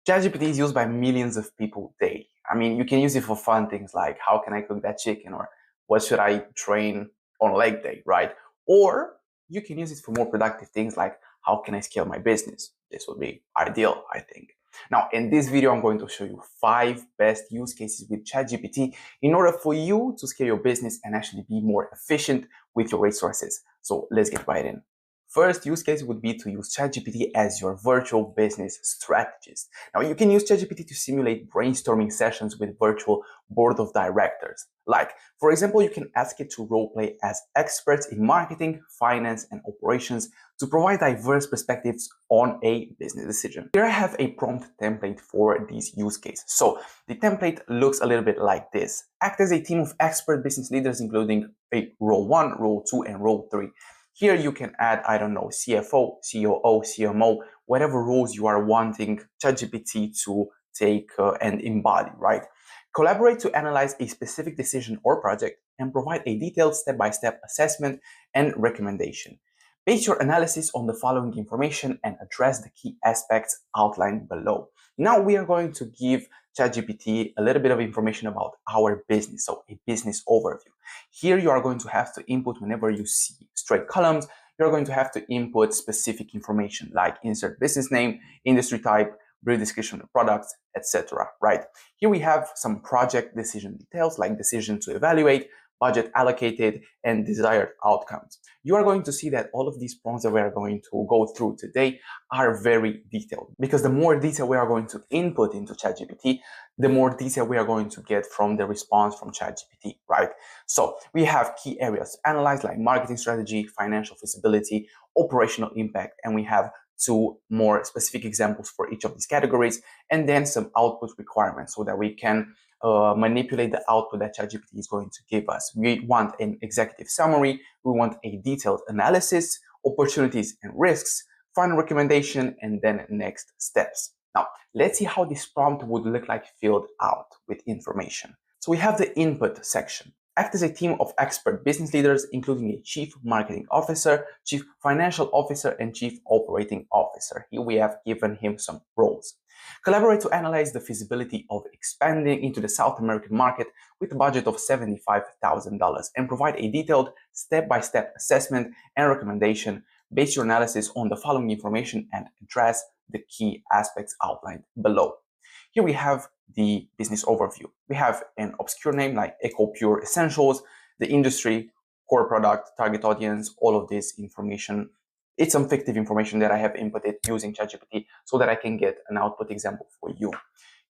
ChatGPT is used by millions of people daily. I mean, you can use it for fun things like how can I cook that chicken, or what should I train on leg day, right? Or you can use it for more productive things like how can I scale my business? This would be ideal, I think. Now, in this video, I'm going to show you 5 best use cases with ChatGPT in order for you to scale your business and actually be more efficient with your resources. So let's get right in. First use case would be to use ChatGPT as your virtual business strategist. Now, you can use ChatGPT to simulate brainstorming sessions with virtual board of directors. Like, for example, you can ask it to roleplay as experts in marketing, finance, and operations to provide diverse perspectives on a business decision. Here I have a prompt template for this use case. So the template looks a little bit like this. Act as a team of expert business leaders, including a role 1, role 2, and role 3. Here you can add, I don't know, CFO, COO, CMO, whatever roles you are wanting ChatGPT to take and embody, right? Collaborate to analyze a specific decision or project and provide a detailed step-by-step assessment and recommendation. Base your analysis on the following information and address the key aspects outlined below. Now we are going to give ChatGPT a little bit of information about our business, so a business overview. Here you are going to have to input, whenever you see straight columns, you're going to have to input specific information like insert business name, industry type, brief description of products, etc. Right? Here we have some project decision details like decision to evaluate, budget allocated, and desired outcomes. You are going to see that all of these prompts that we are going to go through today are very detailed, because the more detail we are going to input into ChatGPT, the more detail we are going to get from the response from ChatGPT, right? So we have key areas to analyze like marketing strategy, financial feasibility, operational impact, and we have 2 more specific examples for each of these categories, and then some output requirements so that we can manipulate the output that ChatGPT is going to give us. We want an executive summary, we want a detailed analysis, opportunities and risks, final recommendation, and then next steps. Now, let's see how this prompt would look like filled out with information. So we have the input section. Act as a team of expert business leaders, including a chief marketing officer, chief financial officer, and chief operating officer. Here we have given him some roles. Collaborate to analyze the feasibility of expanding into the South American market with a budget of $75,000 and provide a detailed step-by-step assessment and recommendation. Base your analysis on the following information and address the key aspects outlined below. Here we have the business overview. We have an obscure name like Eco Pure Essentials, the industry, core product, target audience, all of this information. It's some fictive information that I have inputted using ChatGPT so that I can get an output example for you.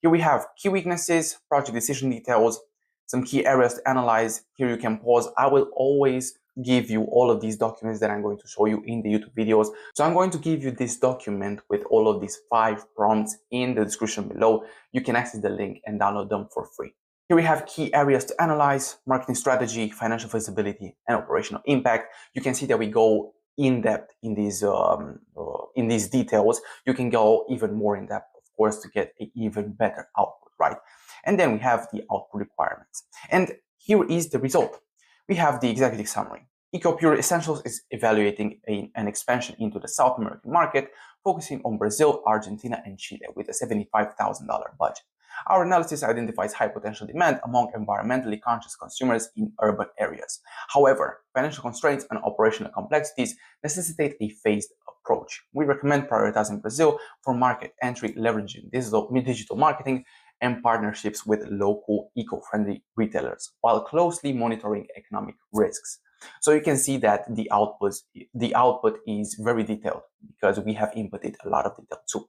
Here we have key weaknesses, project decision details, some key areas to analyze. Here you can pause. I will always give you all of these documents that I'm going to show you in the YouTube videos. So I'm going to give you this document with all of these 5 prompts in the description below. You can access the link and download them for free. Here we have key areas to analyze: marketing strategy, financial feasibility, and operational impact. You can see that we go in depth in these details. You can go even more in depth, of course, to get an even better output, right? And then we have the output requirements. And here is the result. We have the executive summary. EcoPure Essentials is evaluating an expansion into the South American market, focusing on Brazil, Argentina, and Chile with a $75,000 budget. Our analysis identifies high potential demand among environmentally conscious consumers in urban areas. However, financial constraints and operational complexities necessitate a phased approach. We recommend prioritizing Brazil for market entry, leveraging digital marketing and partnerships with local eco-friendly retailers, while closely monitoring economic risks. So you can see that the output is very detailed because we have inputted a lot of detail too.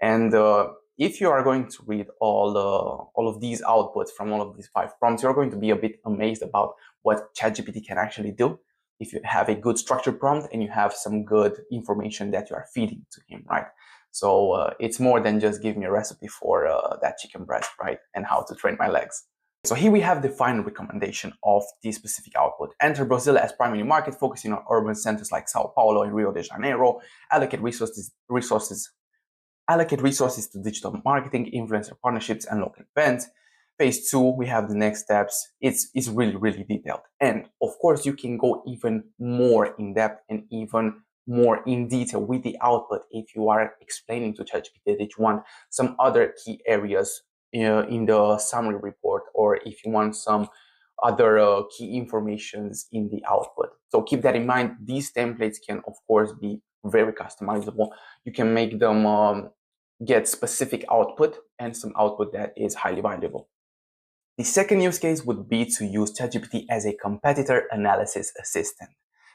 And if you are going to read all of these outputs from all of these 5 prompts, you're going to be a bit amazed about what ChatGPT can actually do if you have a good structured prompt and you have some good information that you are feeding to him, right? So it's more than just give me a recipe for that chicken breast, right? And how to train my legs. So here we have the final recommendation of this specific output. Enter Brazil as primary market, focusing on urban centers like Sao Paulo and Rio de Janeiro. Allocate resources to digital marketing, influencer partnerships, and local events. Phase 2, we have the next steps. It's really, really detailed. And of course, you can go even more in depth and even more in detail with the output, if you are explaining to ChatGPT that you want some other key areas in the summary report, or if you want some other key informations in the output. So keep that in mind. These templates can, of course, be very customizable. You can make them get specific output and some output that is highly valuable. The second use case would be to use ChatGPT as a competitor analysis assistant.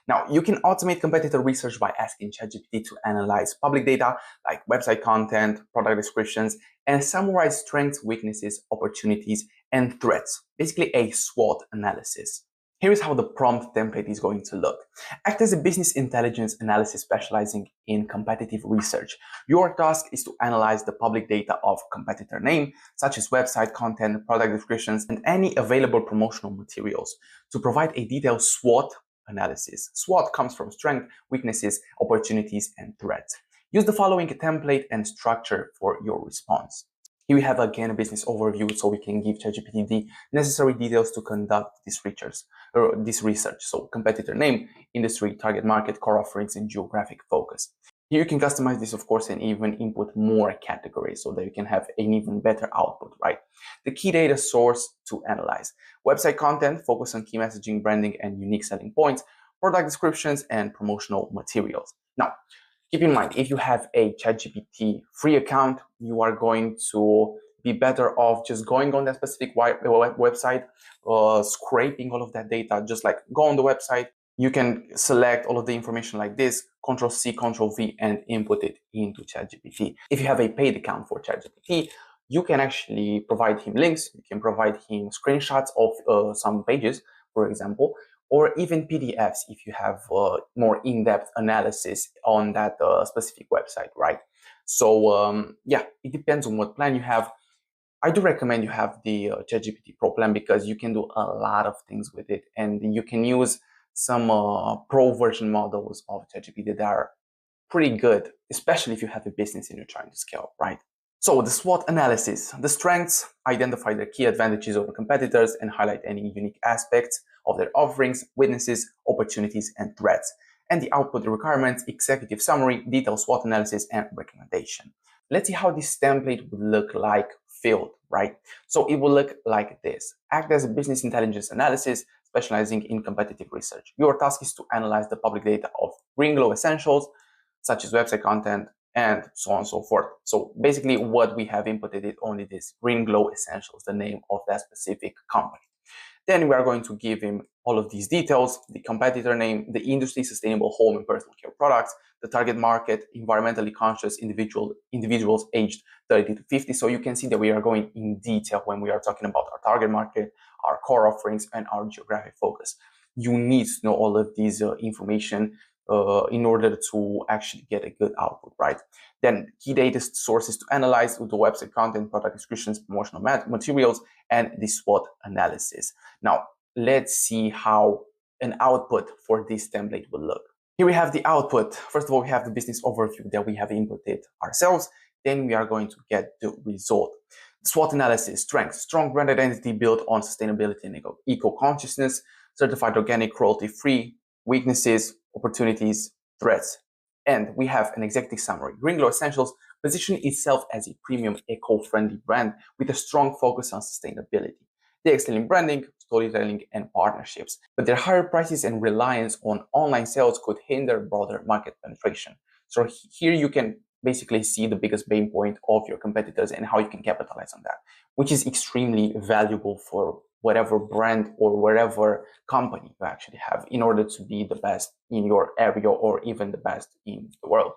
Now, you can automate competitor research by asking ChatGPT to analyze public data like website content, product descriptions, and summarize strengths, weaknesses, opportunities, and threats. Basically, a SWOT analysis. Here is how the prompt template is going to look. Act as a business intelligence analysis specializing in competitive research. Your task is to analyze the public data of competitor name, such as website content, product descriptions, and any available promotional materials to provide a detailed SWOT analysis. SWOT comes from strength, weaknesses, opportunities, and threats. Use the following template and structure for your response. Here we have again a business overview, so we can give ChatGPT the necessary details to conduct this research. So competitor name, industry, target market, core offerings, and geographic focus. Here you can customize this, of course, and even input more categories so that you can have an even better output, right? The key data source to analyze. Website content, focus on key messaging, branding, and unique selling points, product descriptions, and promotional materials. Now, keep in mind, if you have a ChatGPT free account, you are going to be better off just going on that specific website, scraping all of that data. Just like go on the website, you can select all of the information like this, Control-C, Control-V, and input it into ChatGPT. If you have a paid account for ChatGPT, you can actually provide him links. You can provide him screenshots of some pages, for example, or even PDFs if you have more in-depth analysis on that specific website, right? So yeah, it depends on what plan you have. I do recommend you have the ChatGPT Pro plan because you can do a lot of things with it, and you can use some pro version models of ChatGPT that are pretty good, especially if you have a business and you're trying to scale, right? So the SWOT analysis, the strengths, identify their key advantages over competitors and highlight any unique aspects of their offerings, weaknesses, opportunities, and threats. And the output requirements, executive summary, detailed SWOT analysis, and recommendation. Let's see how this template would look like filled, right? So it will look like this. Act as a business intelligence analysis, specializing in competitive research. Your task is to analyze the public data of green glow essentials, such as website content, and so on and so forth. So basically what we have inputted is only this green glow essentials, the name of that specific company. Then we are going to give him all of these details, the competitor name, the industry, sustainable home and personal care products, the target market, environmentally conscious individuals aged 30 to 50. So you can see that we are going in detail when we are talking about our target market, our core offerings, and our geographic focus. You need to know all of these information in order to actually get a good output, right? Then key data sources to analyze with the website content, product descriptions, promotional materials, and the SWOT analysis. Now, let's see how an output for this template will look. Here we have the output. First of all, we have the business overview that we have inputted ourselves. Then we are going to get the result. SWOT analysis, strengths, strong brand identity built on sustainability and eco-consciousness, certified organic, cruelty-free, weaknesses, opportunities, threats. And we have an executive summary. Green Glow Essentials positions itself as a premium eco-friendly brand with a strong focus on sustainability. They excel in branding, storytelling, and partnerships, but their higher prices and reliance on online sales could hinder broader market penetration. So here you can basically see the biggest pain point of your competitors and how you can capitalize on that, which is extremely valuable for whatever brand or whatever company you actually have in order to be the best in your area or even the best in the world.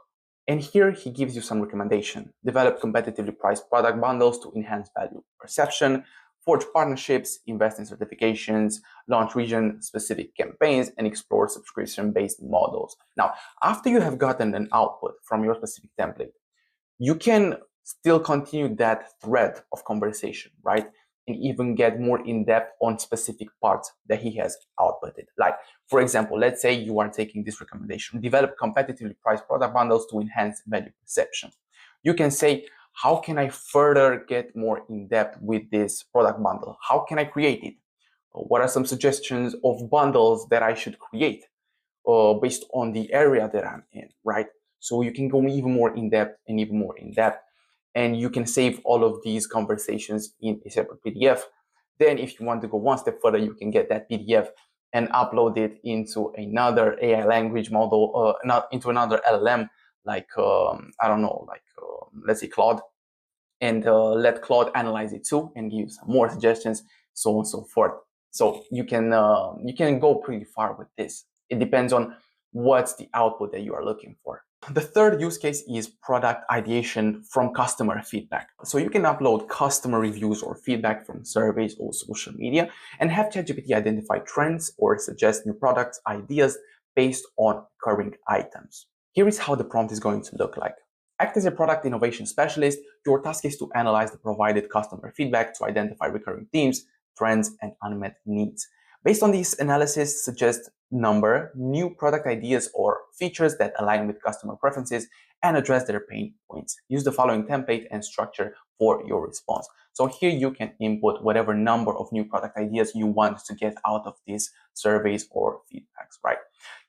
And here he gives you some recommendation. Develop competitively priced product bundles to enhance value perception, forge partnerships, invest in certifications, launch region-specific campaigns, and explore subscription-based models. Now, after you have gotten an output from your specific template, you can still continue that thread of conversation, right? And even get more in-depth on specific parts that he has outputted. Like, for example, let's say you are taking this recommendation, develop competitively priced product bundles to enhance value perception. You can say, how can I further get more in-depth with this product bundle? How can I create it? What are some suggestions of bundles that I should create? based on the area that I'm in, right? So you can go even more in depth and even more in depth, and you can save all of these conversations in a separate PDF. Then if you want to go one step further, you can get that PDF and upload it into another AI language model, not into another LLM, like, I don't know, like, let's say Claude, and let Claude analyze it too and give you some more suggestions, so on and so forth. So you can go pretty far with this. It depends on what's the output that you are looking for. The third use case is product ideation from customer feedback. So you can upload customer reviews or feedback from surveys or social media and have ChatGPT identify trends or suggest new products ideas based on current items. Here is how the prompt is going to look like. Act as a product innovation specialist. Your task is to analyze the provided customer feedback to identify recurring themes, trends, and unmet needs. Based on this analysis, suggest new product ideas or features that align with customer preferences and address their pain points. Use the following template and structure for your response. So here you can input whatever number of new product ideas you want to get out of these surveys or feedbacks, right?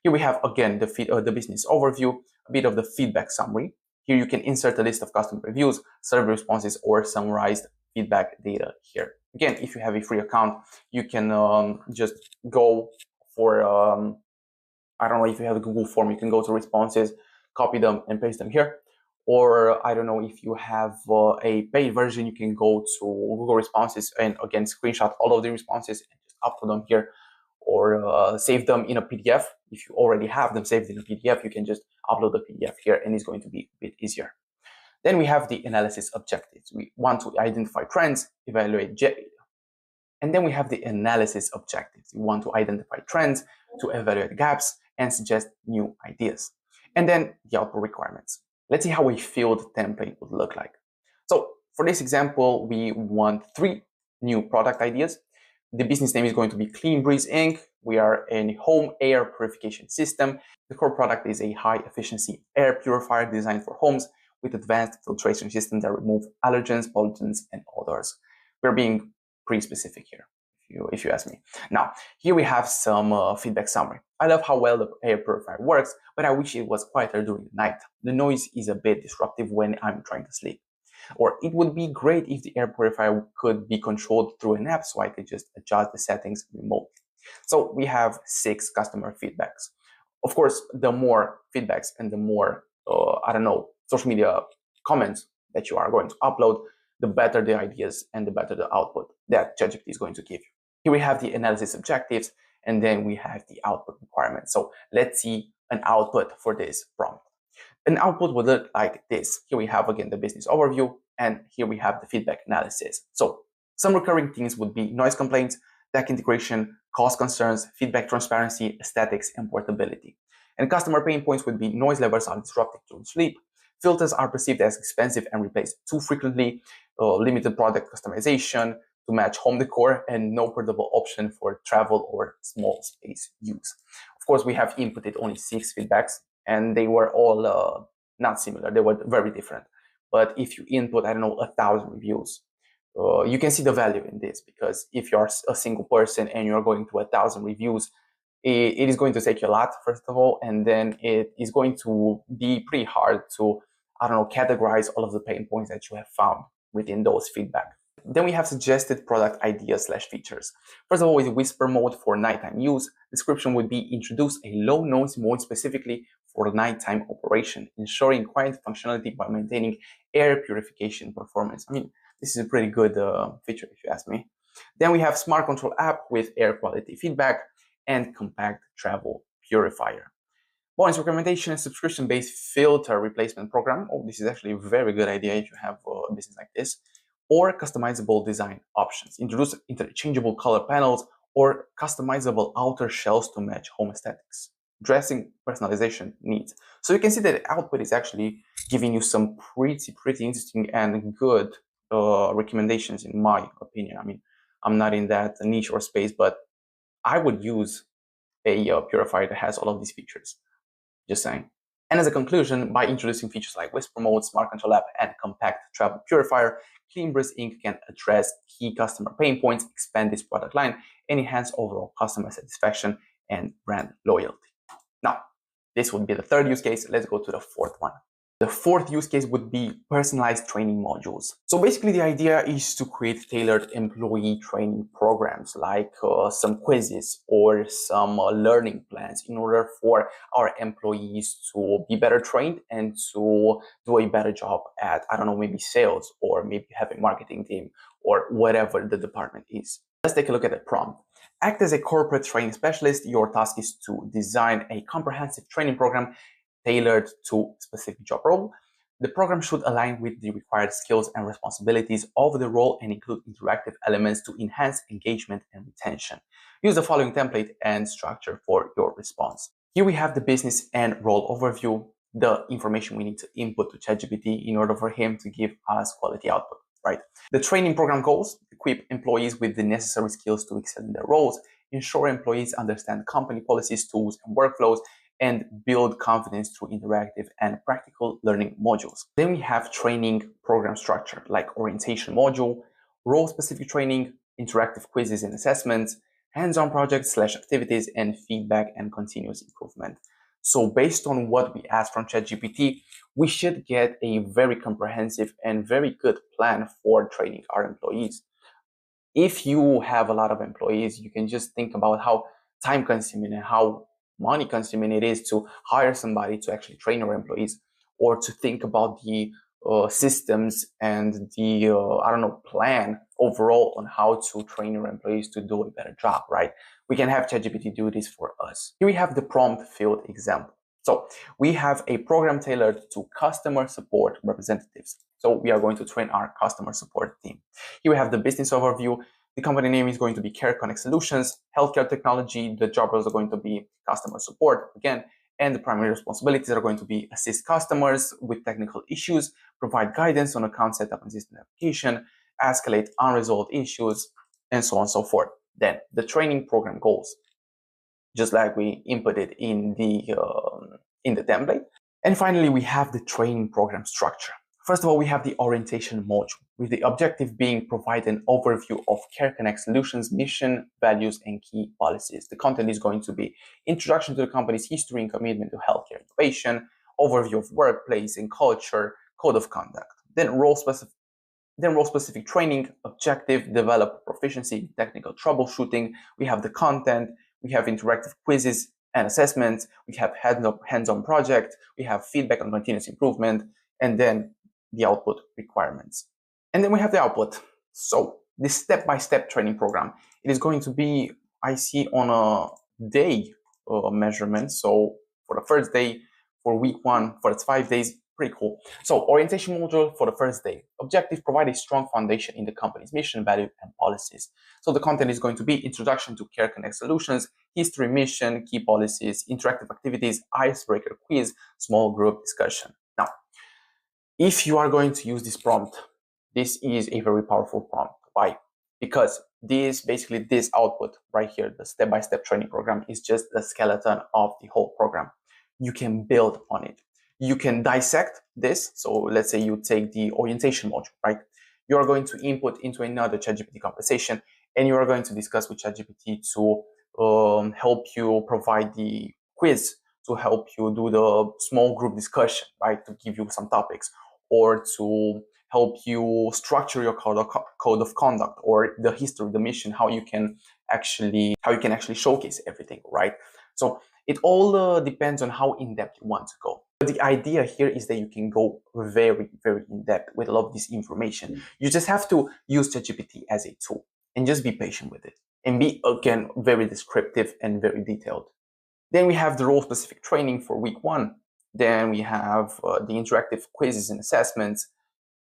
Here we have, again, the business overview, a bit of the feedback summary. Here you can insert a list of customer reviews, survey responses, or summarized feedback data here. Again, if you have a free account, you can just go for, I don't know, if you have a Google form, you can go to responses, copy them and paste them here. Or I don't know, if you have a paid version, you can go to Google Responses and again, screenshot all of the responses and just upload them here, or save them in a PDF. If you already have them saved in a PDF, you can just upload the PDF here and it's going to be a bit easier. Then we have the analysis objectives. We want to identify trends, evaluate and then we have the analysis objectives. We want to identify trends, to evaluate gaps, and suggest new ideas. And then the output requirements. Let's see how a field template would look like. So for this example, we want 3 new product ideas. The business name is going to be Clean Breeze Inc. We are a home air purification system. The core product is a high efficiency air purifier designed for homes with advanced filtration systems that remove allergens, pollutants, and odors. We're being pretty specific here, if you ask me. Now, here we have some feedback summary. I love how well the air purifier works, but I wish it was quieter during the night. The noise is a bit disruptive when I'm trying to sleep. Or it would be great if the air purifier could be controlled through an app so I could just adjust the settings remotely. So we have 6 customer feedbacks. Of course, the more feedbacks and the more, social media comments that you are going to upload, the better the ideas and the better the output that ChatGPT is going to give you. Here we have the analysis objectives, and then we have the output requirements. So let's see an output for this prompt. An output would look like this. Here we have, again, the business overview, and here we have the feedback analysis. So some recurring themes would be noise complaints, tech integration, cost concerns, feedback transparency, aesthetics, and portability. And customer pain points would be noise levels are disrupted during sleep, filters are perceived as expensive and replaced too frequently, limited product customization to match home decor, and no portable option for travel or small space use. Of course, we have inputted only 6 feedbacks, and they were all not similar. They were very different. But if you input, 1,000 reviews, you can see the value in this, because if you're a single person and you're going to 1,000 reviews, it is going to take you a lot, first of all, and then it is going to be pretty hard to, categorize all of the pain points that you have found within those feedback. Then we have suggested product ideas / features. First of all, with whisper mode for nighttime use, description would be introduce a low noise mode specifically for nighttime operation, ensuring quiet functionality by maintaining air purification performance. This is a pretty good feature, if you ask me. Then we have smart control app with air quality feedback and compact travel purifier. Bonus recommendation, subscription-based filter replacement program. Oh, this is actually a very good idea if you have a business like this. Or customizable design options. Introduce interchangeable color panels or customizable outer shells to match home aesthetics. Dressing personalization needs. So you can see that the output is actually giving you some pretty interesting and good recommendations, in my opinion. I'm not in that niche or space, but I would use a purifier that has all of these features. Just saying. And as a conclusion, by introducing features like Whisper Mode, Smart Control App, and Compact Travel Purifier, Clean Breeze Inc. can address key customer pain points, expand this product line, and enhance overall customer satisfaction and brand loyalty. Now, this would be the third use case. Let's go to the fourth one. The fourth use case would be personalized training modules. So basically the idea is to create tailored employee training programs like some quizzes or some learning plans in order for our employees to be better trained and to do a better job at, I don't know, maybe sales or maybe have a marketing team or whatever the department is. Let's take a look at the prompt. Act as a corporate training specialist. Your task is to design a comprehensive training program tailored to specific job role. The program should align with the required skills and responsibilities of the role and include interactive elements to enhance engagement and retention. Use the following template and structure for your response. Here we have the business and role overview, the information we need to input to ChatGPT in order for him to give us quality output, right? The training program goals: equip employees with the necessary skills to excel in their roles, ensure employees understand company policies, tools, and workflows, and build confidence through interactive and practical learning modules. Then we have training program structure like orientation module, role-specific training, interactive quizzes and assessments, hands-on projects / activities, and feedback and continuous improvement. So based on what we asked from ChatGPT, we should get a very comprehensive and very good plan for training our employees. If you have a lot of employees, you can just think about how time consuming and how money consuming it is to hire somebody to actually train your employees, or to think about the systems and the plan overall on how to train your employees to do a better job, right? We can have ChatGPT do this for us. Here we have the prompt field example. So we have a program tailored to customer support representatives. So we are going to train our customer support team. Here we have the business overview. The company name is going to be Care Connect Solutions, healthcare technology. The job roles are going to be customer support again, and the primary responsibilities are going to be assist customers with technical issues, provide guidance on account setup and system application, escalate unresolved issues, and so on and so forth. Then the training program goals, just like we inputted in the template. And finally, we have the training program structure. First of all, we have the orientation module, with the objective being provide an overview of Care Connect Solutions' mission, values, and key policies. The content is going to be introduction to the company's history and commitment to healthcare innovation, overview of workplace and culture, code of conduct. Then role-specific training, objective, develop proficiency in technical troubleshooting. We have the content, we have interactive quizzes and assessments, we have hands-on project, we have feedback on continuous improvement, and then the output requirements. And then we have the output. So this step-by-step training program, it is going to be, I see, on a day measurement. So for the first day, for week 1, for its 5 days, pretty cool. So orientation module for the first day. Objective, provide a strong foundation in the company's mission, value, and policies. So the content is going to be introduction to Care Connect Solutions, history, mission, key policies, interactive activities, icebreaker quiz, small group discussion. Now, if you are going to use this prompt, this is a very powerful prompt. Why? Because this output right here, the step-by-step training program, is just the skeleton of the whole program. You can build on it. You can dissect this. So let's say you take the orientation module, right? You are going to input into another ChatGPT conversation, and you are going to discuss with ChatGPT to help you provide the quiz, to help you do the small group discussion, right? To give you some topics, or to help you structure your code of conduct, or the history, the mission, how you can actually showcase everything, right? So it all depends on how in-depth you want to go. But the idea here is that you can go very, very in-depth with a lot of this information. You just have to use ChatGPT as a tool and just be patient with it, and be, again, very descriptive and very detailed. Then we have the role-specific training for week 1. Then we have the interactive quizzes and assessments,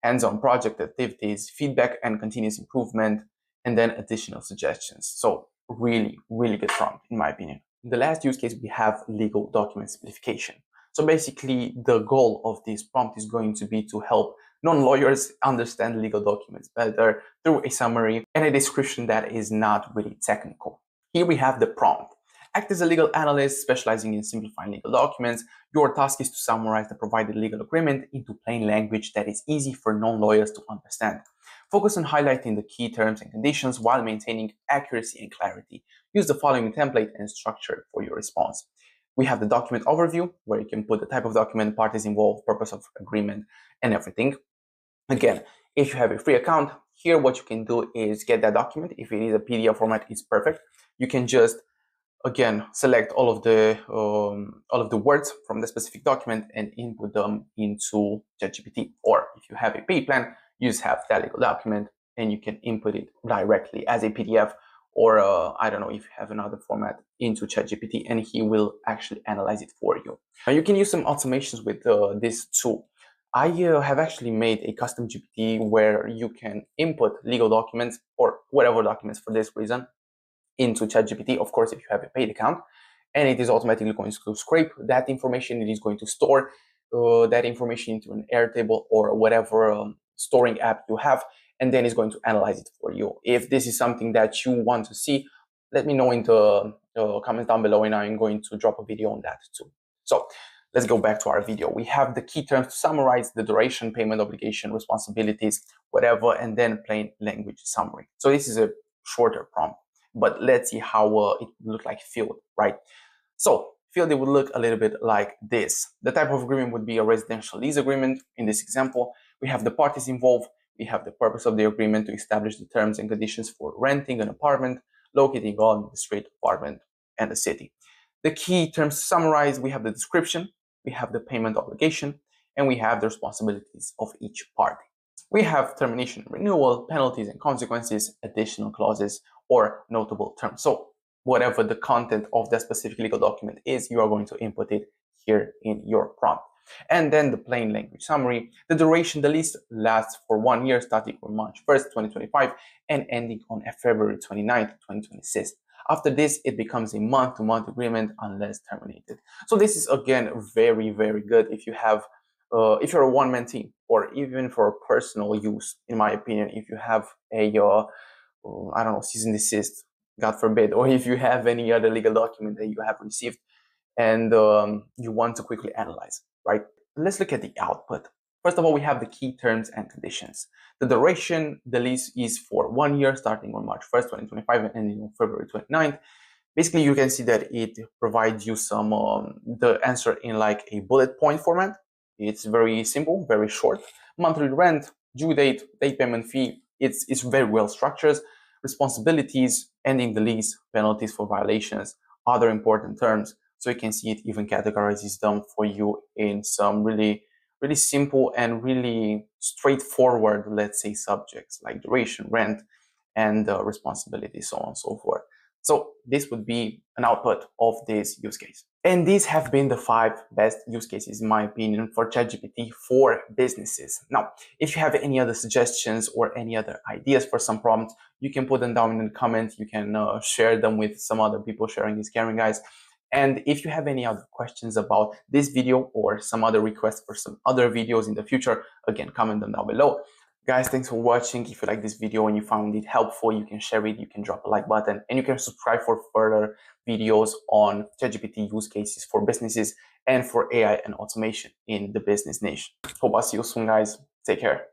hands-on project activities, feedback and continuous improvement, and then additional suggestions. So really, really good prompt, in my opinion. In the last use case, we have legal document simplification. So basically, the goal of this prompt is going to be to help non-lawyers understand legal documents better through a summary and a description that is not really technical. Here we have the prompt. Act as a legal analyst specializing in simplifying legal documents. Your task is to summarize the provided legal agreement into plain language that is easy for non-lawyers to understand. Focus on highlighting the key terms and conditions while maintaining accuracy and clarity. Use the following template and structure for your response. We have the document overview, where you can put the type of document, parties involved, purpose of agreement, and everything. Again, if you have a free account, here what you can do is get that document. If it is a PDF format, it's perfect. You can just, again, select all of the words from the specific document and input them into ChatGPT. Or if you have a paid plan, you just have that legal document and you can input it directly as a PDF, or I don't know, if you have another format, into ChatGPT, and he will actually analyze it for you. Now you can use some automations with this tool. I have actually made a custom GPT where you can input legal documents or whatever documents for this reason into ChatGPT, of course, if you have a paid account, and it is automatically going to scrape that information. It is going to store that information into an Airtable or whatever storing app you have, and then it's going to analyze it for you. If this is something that you want to see, let me know in the comments down below, and I'm going to drop a video on that too. So let's go back to our video. We have the key terms to summarize: the duration, payment obligation, responsibilities, whatever, and then plain language summary. So this is a shorter prompt, but let's see how it would look like field, right? So field, it would look a little bit like this. The type of agreement would be a residential lease agreement. In this example, we have the parties involved. We have the purpose of the agreement to establish the terms and conditions for renting an apartment located on the street, apartment, and the city. The key terms to summarize: we have the description, we have the payment obligation, and we have the responsibilities of each party. We have termination and renewal, penalties and consequences, additional clauses, or notable terms. So whatever the content of that specific legal document is, you are going to input it here in your prompt. And then the plain language summary: the duration, the lease lasts for 1 year, starting on March 1st, 2025, and ending on February 29th, 2026. After this, it becomes a month-to-month agreement unless terminated. So this is, again, very, very good if you have, if you're a one-man team, or even for personal use, in my opinion, if you have a, I don't know, cease and desist, God forbid, or if you have any other legal document that you have received and you want to quickly analyze, right? Let's look at the output. First of all, we have the key terms and conditions. The duration, the lease is for 1 year, starting on March 1st, 2025, and ending on February 29th. Basically, you can see that it provides you some, the answer in like a bullet point format. It's very simple, very short. Monthly rent, due date, late payment fee. It's very well structured. Responsibilities, ending the lease, penalties for violations, other important terms. So you can see it even categorizes them for you in some really simple and really straightforward, let's say, subjects like duration, rent, and responsibility, so on and so forth. So this would be an output of this use case. And these have been the 5 best use cases, in my opinion, for ChatGPT for businesses. Now, if you have any other suggestions or any other ideas for some prompts, you can put them down in the comments. You can share them with some other people. Sharing is caring, guys. And if you have any other questions about this video or some other requests for some other videos in the future, again, comment them down below. Guys, thanks for watching. If you like this video and you found it helpful, you can share it, you can drop a like button, and you can subscribe for further videos on ChatGPT use cases for businesses and for AI and automation in the business niche. Hope I'll see you soon, guys. Take care.